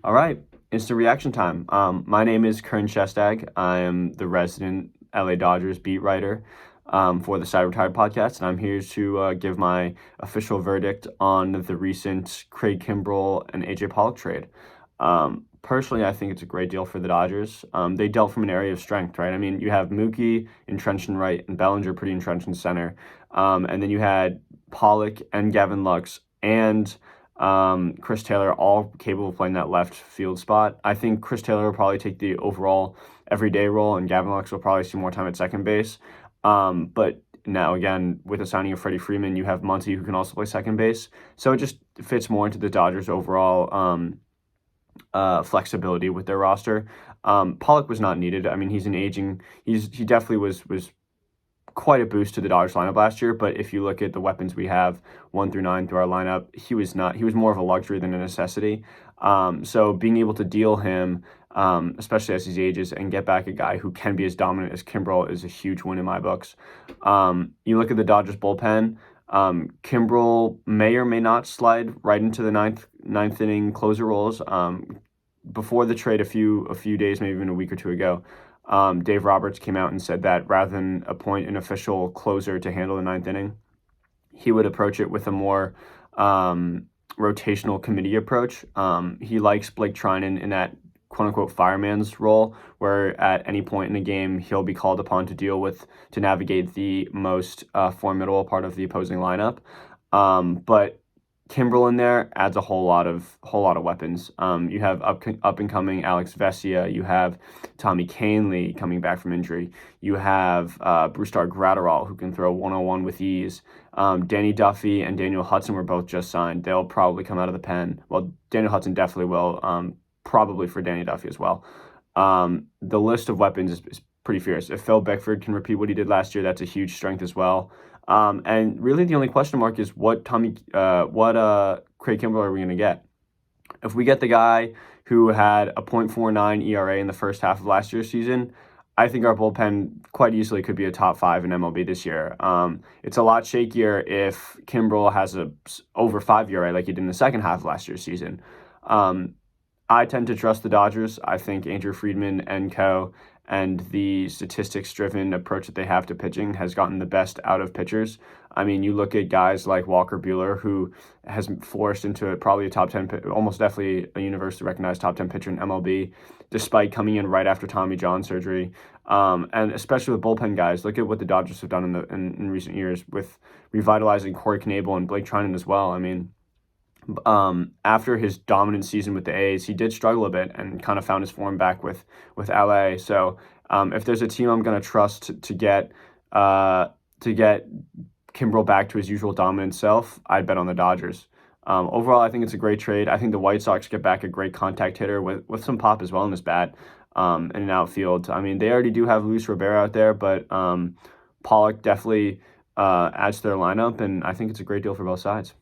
All right, instant reaction time. My name is Curran Schestag. I am the resident LA Dodgers beat writer for the Side Retired podcast, and I'm here to give my official verdict on the recent Craig Kimbrel and AJ Pollock trade. Personally, I think it's a great deal for the Dodgers. They dealt from an area of strength, right? I mean, you have Mookie entrenched in right and Bellinger pretty entrenched in center. And then you had Pollock and Gavin Lux and Chris Taylor, all capable of playing that left field spot. I think Chris Taylor will probably take the overall everyday role, and Gavin Lux will probably see more time at second base. But now, again, with the signing of Freddie Freeman, you have Muncy, who can also play second base. So it just fits more into the Dodgers' overall flexibility with their roster. Pollock was not needed. I mean, he's an aging. He definitely was quite a boost to the Dodgers lineup last year, but if you look at the weapons we have 1 through 9 through our lineup, he was more of a luxury than a necessity. So being able to deal him, especially as he ages, and get back a guy who can be as dominant as Kimbrel is a huge win in my books. You look at the Dodgers bullpen. Kimbrel may or may not slide right into the ninth inning closer roles. Before the trade, a few days, maybe even a week or two ago, Dave Roberts came out and said that rather than appoint an official closer to handle the ninth inning, he would approach it with a more rotational committee approach. He likes Blake Trinan in that quote-unquote fireman's role, where at any point in a game, he'll be called upon to navigate the most formidable part of the opposing lineup. But Kimbrel in there adds a whole lot of weapons. You have up and coming Alex Vesia. You have Tommy Kahnle coming back from injury. You have Brusdar Graterol, who can throw 101 with ease. Danny Duffy and Daniel Hudson were both just signed. They'll probably come out of the pen. Well, Daniel Hudson definitely will. Probably for Danny Duffy as well. The list of weapons is pretty fierce. If Phil Beckford can repeat what he did last year, that's a huge strength as well. And really the only question mark is what Craig Kimbrel are we going to get? If we get the guy who had a .49 ERA in the first half of last year's season, I think our bullpen quite easily could be a top 5 in MLB this year. It's a lot shakier if Kimbrel has a over 5 ERA like he did in the second half of last year's season. I tend to trust the Dodgers. I think Andrew Friedman and co. and the statistics-driven approach that they have to pitching has gotten the best out of pitchers. I mean, you look at guys like Walker Buehler, who has flourished into probably a top 10, almost definitely a universally recognized top 10 pitcher in MLB, despite coming in right after Tommy John surgery. And especially with bullpen guys, look at what the Dodgers have done in recent years with revitalizing Corey Knebel and Blake Trinan as well. I mean, after his dominant season with the A's, he did struggle a bit and kind of found his form back with LA. So if there's a team I'm going to trust to get Kimbrel back to his usual dominant self, I'd bet on the Dodgers. Overall, I think it's a great trade. I think the White Sox get back a great contact hitter with some pop as well in his bat in an outfield. I mean, they already do have Luis Robert out there, but Pollock definitely adds to their lineup, and I think it's a great deal for both sides.